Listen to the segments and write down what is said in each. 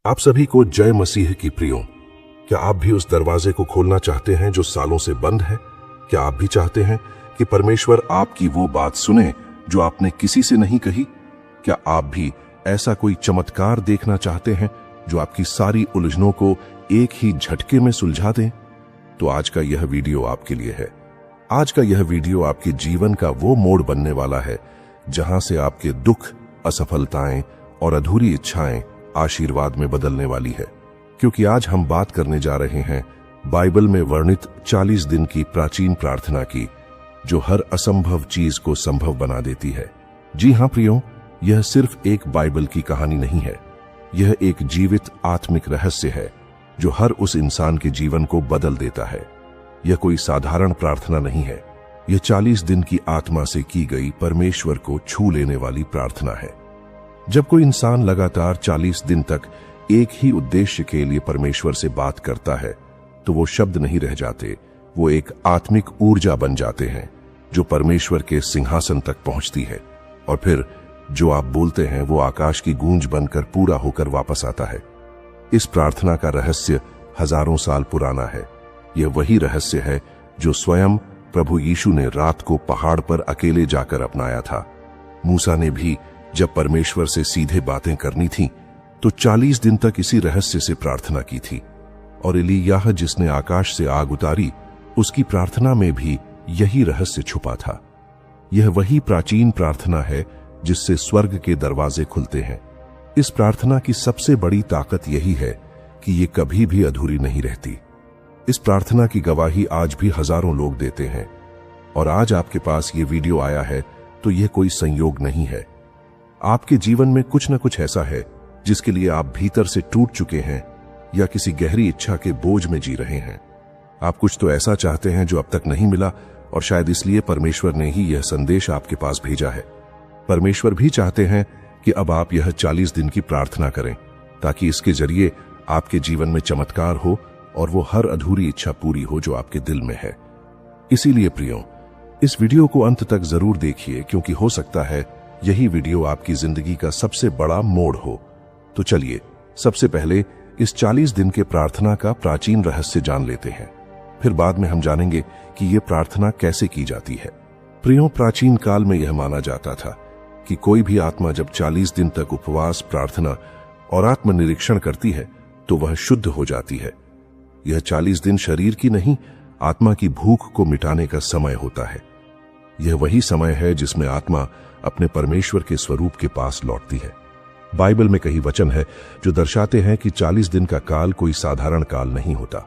आप सभी को जय मसीह की प्रियों। क्या आप भी उस दरवाजे को खोलना चाहते हैं जो सालों से बंद है? क्या आप भी चाहते हैं कि परमेश्वर आपकी वो बात सुने जो आपने किसी से नहीं कही? क्या आप भी ऐसा कोई चमत्कार देखना चाहते हैं जो आपकी सारी उलझनों को एक ही झटके में सुलझा दे? तो आज का यह वीडियो आपके लिए है। आज का यह वीडियो आपके जीवन का वो मोड़ बनने वाला है जहां से आपके दुख, असफलताएं और अधूरी इच्छाएं आशीर्वाद में बदलने वाली है। क्योंकि आज हम बात करने जा रहे हैं बाइबल में वर्णित 40 दिन की प्राचीन प्रार्थना की, जो हर असंभव चीज को संभव बना देती है। जी हां प्रियो, यह सिर्फ एक बाइबल की कहानी नहीं है, यह एक जीवित आत्मिक रहस्य है जो हर उस इंसान के जीवन को बदल देता है। यह कोई साधारण प्रार्थना नहीं है, यह 40 दिन की आत्मा से की गई परमेश्वर को छू लेने वाली प्रार्थना है। जब कोई इंसान लगातार 40 दिन तक एक ही उद्देश्य के लिए परमेश्वर से बात करता है, तो वो शब्द नहीं रह जाते, वो एक आत्मिक ऊर्जा बन जाते हैं जो परमेश्वर के सिंहासन तक पहुंचती है। और फिर जो आप बोलते हैं वो आकाश की गूंज बनकर पूरा होकर वापस आता है। इस प्रार्थना का रहस्य हजारों साल पुराना है। यह वही रहस्य है जो स्वयं प्रभु यीशु ने रात को पहाड़ पर अकेले जाकर अपनाया था। मूसा ने भी जब परमेश्वर से सीधे बातें करनी थी तो 40 दिन तक इसी रहस्य से प्रार्थना की थी। और एलियाह जिसने आकाश से आग उतारी, उसकी प्रार्थना में भी यही रहस्य छुपा था। यह वही प्राचीन प्रार्थना है जिससे स्वर्ग के दरवाजे खुलते हैं। इस प्रार्थना की सबसे बड़ी ताकत यही है कि ये कभी भी अधूरी नहीं रहती। इस प्रार्थना की गवाही आज भी हजारों लोग देते हैं। और आज आपके पास ये वीडियो आया है तो यह कोई संयोग नहीं है। आपके जीवन में कुछ न कुछ ऐसा है जिसके लिए आप भीतर से टूट चुके हैं या किसी गहरी इच्छा के बोझ में जी रहे हैं। आप कुछ तो ऐसा चाहते हैं जो अब तक नहीं मिला, और शायद इसलिए परमेश्वर ने ही यह संदेश आपके पास भेजा है। परमेश्वर भी चाहते हैं कि अब आप यह 40 दिन की प्रार्थना करें, ताकि इसके जरिए आपके जीवन में चमत्कार हो और वो हर अधूरी इच्छा पूरी हो जो आपके दिल में है। इसीलिए प्रियो, इस वीडियो को अंत तक जरूर देखिए, क्योंकि हो सकता है यही वीडियो आपकी जिंदगी का सबसे बड़ा मोड़ हो। तो चलिए सबसे पहले इस 40 दिन के प्रार्थना का प्राचीन रहस्य जान लेते हैं। फिर बाद में हम जानेंगे कि यह प्रार्थना कैसे की जाती है। प्रियो, प्राचीन काल में यह माना जाता था कि कोई भी आत्मा जब 40 दिन तक उपवास, प्रार्थना और आत्मनिरीक्षण करती है तो वह शुद्ध हो जाती है। यह 40 दिन शरीर की नहीं, आत्मा की भूख को मिटाने का समय होता है। यह वही समय है जिसमें आत्मा अपने परमेश्वर के स्वरूप के पास लौटती है। बाइबल में कई वचन है जो दर्शाते हैं कि 40 दिन का काल कोई साधारण काल नहीं होता।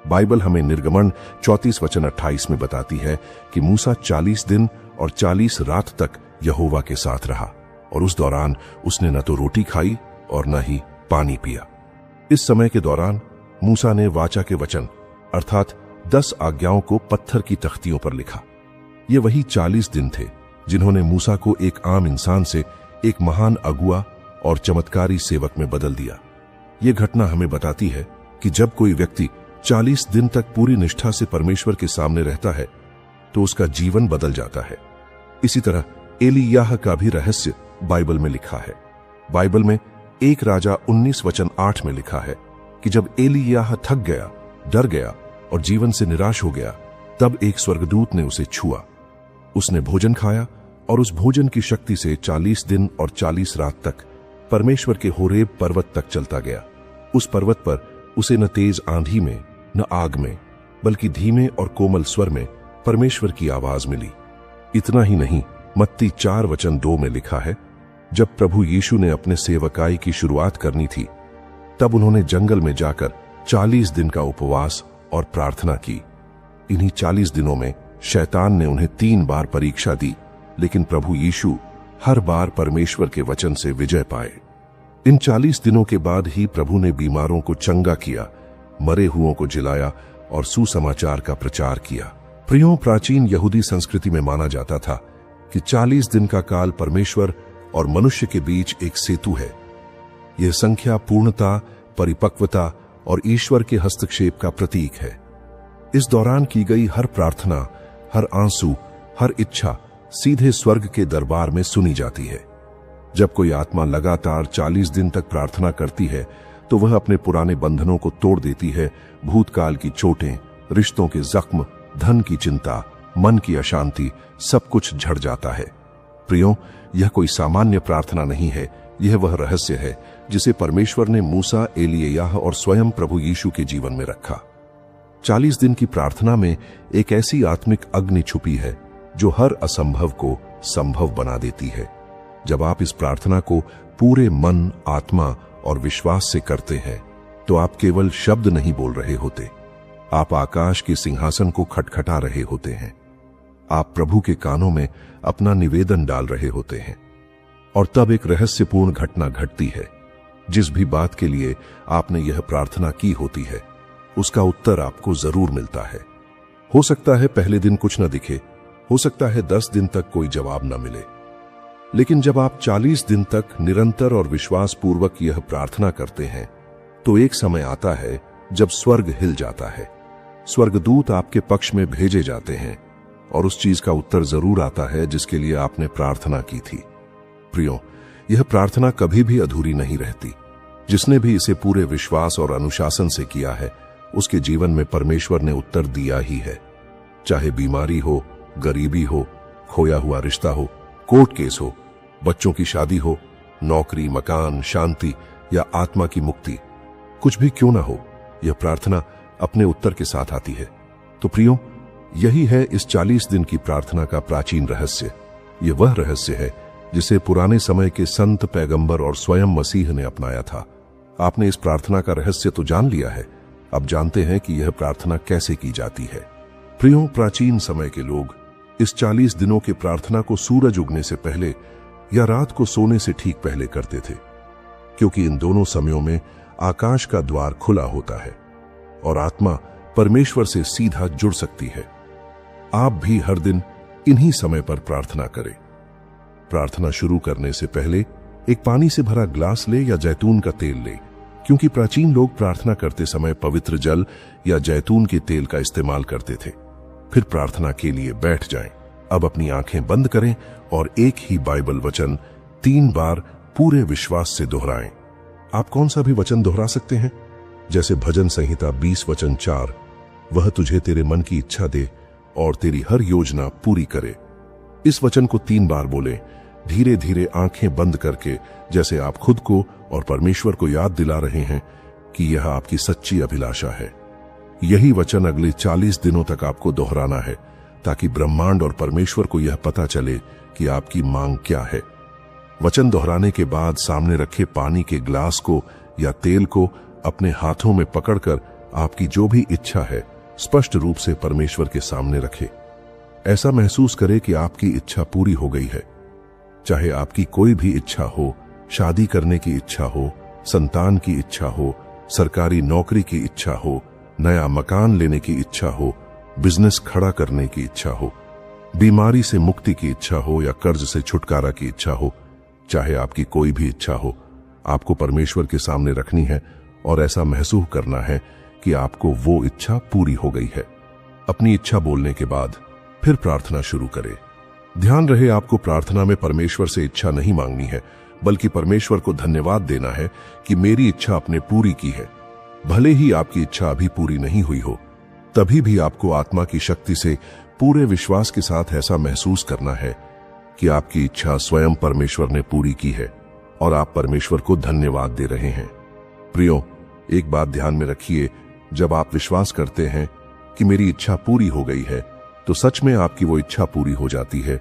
बाइबल हमें निर्गमन 34 वचन 28 में बताती है कि मूसा 40 दिन और 40 रात तक यहोवा के साथ रहा, और उस दौरान उसने न तो रोटी खाई और न ही पानी पिया। इस समय के दौरान मूसा ने वाचा के वचन अर्थात 10 आज्ञाओं को पत्थर की तख्तियों पर लिखा। ये वही 40 दिन थे जिन्होंने मूसा को एक आम इंसान से एक महान अगुआ और चमत्कारी सेवक में बदल दिया। ये घटना हमें बताती है कि जब कोई व्यक्ति 40 दिन तक पूरी निष्ठा से परमेश्वर के सामने रहता है तो उसका जीवन बदल जाता है। इसी तरह एलियाह का भी रहस्य बाइबल में लिखा है। बाइबल में 1 राजा 19 वचन 8 में लिखा है कि जब एलियाह थक गया, डर गया और जीवन से निराश हो गया, तब एक स्वर्गदूत ने उसे छुआ। उसने भोजन खाया और उस भोजन की शक्ति से 40 दिन और 40 रात तक परमेश्वर के होरेब पर्वत तक चलता गया। उस पर्वत पर उसे न तेज आंधी में, न आग में, बल्कि धीमे और कोमल स्वर में परमेश्वर की आवाज मिली। इतना ही नहीं, मत्ती 4 वचन 2 में लिखा है, जब प्रभु यीशु ने अपने सेवकाई की शुरुआत करनी थी, तब उन्होंने जंगल में जाकर 40 दिन का उपवास और प्रार्थना की। इन्हीं 40 दिनों में शैतान ने उन्हें 3 बार परीक्षा दी, लेकिन प्रभु यीशु हर बार परमेश्वर के वचन से विजय पाए। इन 40 दिनों के बाद ही प्रभु ने बीमारों को चंगा किया, मरे हुओं को जिलाया और सुसमाचार का प्रचार किया। प्रियो, प्राचीन यहूदी संस्कृति में माना जाता था कि 40 दिन का काल परमेश्वर और मनुष्य के बीच एक सेतु है। यह संख्या पूर्णता, परिपक्वता और ईश्वर के हस्तक्षेप का प्रतीक है। इस दौरान की गई हर प्रार्थना, हर आंसू, हर इच्छा सीधे स्वर्ग के दरबार में सुनी जाती है। जब कोई आत्मा लगातार 40 दिन तक प्रार्थना करती है तो वह अपने पुराने बंधनों को तोड़ देती है। भूतकाल की चोटें, रिश्तों के जख्म, धन की चिंता, मन की अशांति, सब कुछ झड़ जाता है। प्रियो, यह कोई सामान्य प्रार्थना नहीं है, यह वह रहस्य है जिसे परमेश्वर ने मूसा, एलिय्याह और स्वयं प्रभु यीशु के जीवन में रखा। 40 दिन की प्रार्थना में एक ऐसी आत्मिक अग्नि छुपी है जो हर असंभव को संभव बना देती है। जब आप इस प्रार्थना को पूरे मन, आत्मा और विश्वास से करते हैं तो आप केवल शब्द नहीं बोल रहे होते, आप आकाश के सिंहासन को खटखटा रहे होते हैं। आप प्रभु के कानों में अपना निवेदन डाल रहे होते हैं। और तब एक रहस्यपूर्ण घटना घटती है। जिस भी बात के लिए आपने यह प्रार्थना की होती है, उसका उत्तर आपको जरूर मिलता है। हो सकता है पहले दिन कुछ न दिखे, हो सकता है 10 दिन तक कोई जवाब न मिले, लेकिन जब आप 40 दिन तक निरंतर और विश्वास पूर्वक यह प्रार्थना करते हैं तो एक समय आता है जब स्वर्ग हिल जाता है। स्वर्गदूत आपके पक्ष में भेजे जाते हैं और उस चीज का उत्तर जरूर आता है जिसके लिए आपने प्रार्थना की थी। प्रियो, यह प्रार्थना कभी भी अधूरी नहीं रहती। जिसने भी इसे पूरे विश्वास और अनुशासन से किया है, उसके जीवन में परमेश्वर ने उत्तर दिया ही है। चाहे बीमारी हो, गरीबी हो, खोया हुआ रिश्ता हो, कोर्ट केस हो, बच्चों की शादी हो, नौकरी, मकान, शांति या आत्मा की मुक्ति, कुछ भी क्यों ना हो, यह प्रार्थना अपने उत्तर के साथ आती है। तो प्रियो, यही है इस 40 दिन की प्रार्थना का प्राचीन रहस्य। यह वह रहस्य है जिसे पुराने समय के संत, पैगंबर और स्वयं मसीह ने अपनाया था। आपने इस प्रार्थना का रहस्य तो जान लिया है, अब जानते हैं कि यह प्रार्थना कैसे की जाती है। प्रियो, प्राचीन समय के लोग इस 40 दिनों की प्रार्थना को सूरज उगने से पहले या रात को सोने से ठीक पहले करते थे, क्योंकि इन दोनों समयों में आकाश का द्वार खुला होता है और आत्मा परमेश्वर से सीधा जुड़ सकती है। आप भी हर दिन इन्हीं समय पर प्रार्थना करें। प्रार्थना शुरू करने से पहले एक पानी से भरा ग्लास ले या जैतून का तेल ले, क्योंकि प्राचीन लोग प्रार्थना करते समय पवित्र जल या जैतून के तेल का इस्तेमाल करते थे। फिर प्रार्थना के लिए बैठ जाएं। अब अपनी आंखें बंद करें और एक ही बाइबल वचन 3 बार पूरे विश्वास से दोहराएं। आप कौन सा भी वचन दोहरा सकते हैं, जैसे भजन संहिता 20 वचन 4, वह तुझे तेरे मन की इच्छा दे और तेरी हर योजना पूरी करे। इस वचन को 3 बार बोलें, धीरे धीरे आंखें बंद करके, जैसे आप खुद को और परमेश्वर को याद दिला रहे हैं कि यह आपकी सच्ची अभिलाषा है। यही वचन अगले 40 दिनों तक आपको दोहराना है, ताकि ब्रह्मांड और परमेश्वर को यह पता चले कि आपकी मांग क्या है। वचन दोहराने के बाद सामने रखे पानी के ग्लास को या तेल को अपने हाथों में पकड़कर आपकी जो भी इच्छा है स्पष्ट रूप से परमेश्वर के सामने रखें। ऐसा महसूस करें कि आपकी इच्छा पूरी हो गई है। चाहे आपकी कोई भी इच्छा हो, शादी करने की इच्छा हो, संतान की इच्छा हो, सरकारी नौकरी की इच्छा हो, नया मकान लेने की इच्छा हो, बिजनेस खड़ा करने की इच्छा हो, बीमारी से मुक्ति की इच्छा हो या कर्ज से छुटकारा की इच्छा हो, चाहे आपकी कोई भी इच्छा हो, आपको परमेश्वर के सामने रखनी है और ऐसा महसूस करना है कि आपको वो इच्छा पूरी हो गई है। अपनी इच्छा बोलने के बाद फिर प्रार्थना शुरू करें। ध्यान रहे, आपको प्रार्थना में परमेश्वर से इच्छा नहीं मांगनी है, बल्कि परमेश्वर को धन्यवाद देना है कि मेरी इच्छा आपने पूरी की है। भले ही आपकी इच्छा अभी पूरी नहीं हुई हो, तभी भी आपको आत्मा की शक्ति से पूरे विश्वास के साथ ऐसा महसूस करना है कि आपकी इच्छा स्वयं परमेश्वर ने पूरी की है और आप परमेश्वर को धन्यवाद दे रहे हैं। प्रियो, एक बात ध्यान में रखिए, जब आप विश्वास करते हैं कि मेरी इच्छा पूरी हो गई है, तो सच में आपकी वो इच्छा पूरी हो जाती है।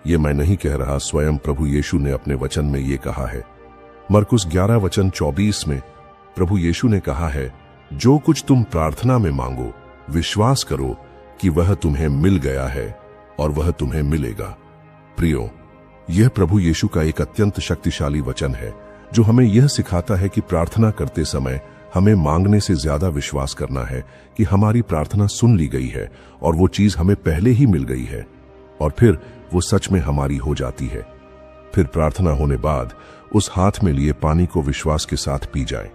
ये मैं नहीं कह रहा, स्वयं प्रभु यीशु ने अपने वचन में ये कहा है। मरकुस 11 वचन 24 में प्रभु यीशु ने कहा है, जो कुछ तुम प्रार्थना में मांगो, विश्वास करो कि वह तुम्हें मिल गया है और वह तुम्हें मिलेगा। प्रियो, यह प्रभु यीशु का एक अत्यंत शक्तिशाली वचन है जो हमें यह सिखाता है कि प्रार्थना करते समय हमें मांगने से ज्यादा विश्वास करना है कि हमारी प्रार्थना सुन ली गई है और वो चीज हमें पहले ही मिल गई है और फिर वो सच में हमारी हो जाती है। फिर प्रार्थना होने बाद उस हाथ में लिए पानी को विश्वास के साथ पी जाएं।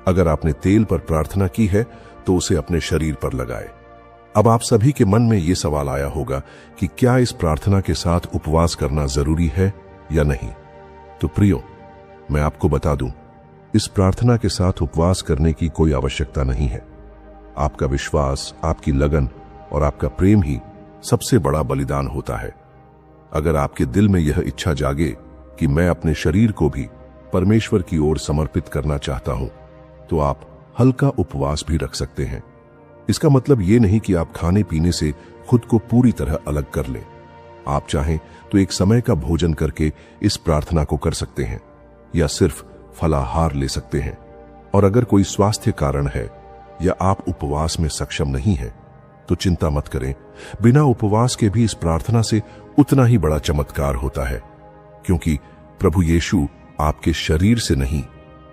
अगर आपने तेल पर प्रार्थना की है तो उसे अपने शरीर पर लगाए। अब आप सभी के मन में ये सवाल आया होगा कि क्या इस प्रार्थना के साथ उपवास करना जरूरी है या नहीं। तो प्रियो, मैं आपको बता दूं, इस प्रार्थना के साथ उपवास करने की कोई आवश्यकता नहीं है। आपका विश्वास, आपकी लगन और आपका प्रेम ही सबसे बड़ा बलिदान होता है। अगर आपके दिल में यह इच्छा जागे कि मैं अपने शरीर को भी परमेश्वर की ओर समर्पित करना चाहता हूं, तो आप हल्का उपवास भी रख सकते हैं। इसका मतलब यह नहीं कि आप खाने पीने से खुद को पूरी तरह अलग कर लें। आप चाहें तो एक समय का भोजन करके इस प्रार्थना को कर सकते हैं या सिर्फ फलाहार ले सकते हैं। और अगर कोई स्वास्थ्य कारण है या आप उपवास में सक्षम नहीं हैं, तो चिंता मत करें। बिना उपवास के भी इस प्रार्थना से उतना ही बड़ा चमत्कार होता है, क्योंकि प्रभु यीशु आपके शरीर से नहीं,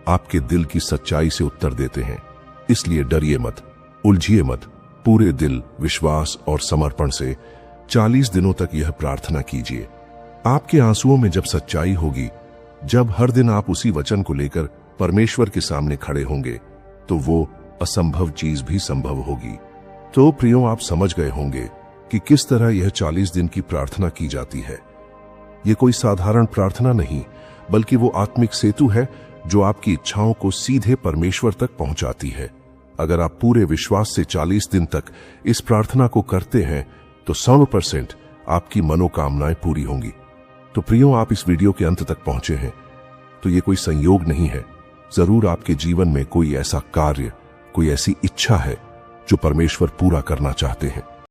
आपके दिल की सच्चाई से उत्तर देते हैं। इसलिए डरिए मत, उलझिए मत। पूरे दिल, विश्वास और समर्पण से 40 दिनों तक यह प्रार्थना कीजिए। आपके आंसुओं में जब सच्चाई होगी, जब हर दिन आप उसी वचन को लेकर परमेश्वर के सामने खड़े होंगे, तो वो असंभव चीज भी संभव होगी। तो प्रियो, आप समझ गए होंगे कि किस तरह यह 40 दिन की प्रार्थना की जाती है। यह कोई साधारण प्रार्थना नहीं, बल्कि वो आत्मिक सेतु है जो आपकी इच्छाओं को सीधे परमेश्वर तक पहुंचाती है। अगर आप पूरे विश्वास से 40 दिन तक इस प्रार्थना को करते हैं, तो 100% आपकी मनोकामनाएं पूरी होंगी। तो प्रियो, आप इस वीडियो के अंत तक पहुंचे हैं, तो ये कोई संयोग नहीं है। जरूर आपके जीवन में कोई ऐसा कार्य, कोई ऐसी इच्छा है जो परमेश्वर पूरा करना चाहते हैं।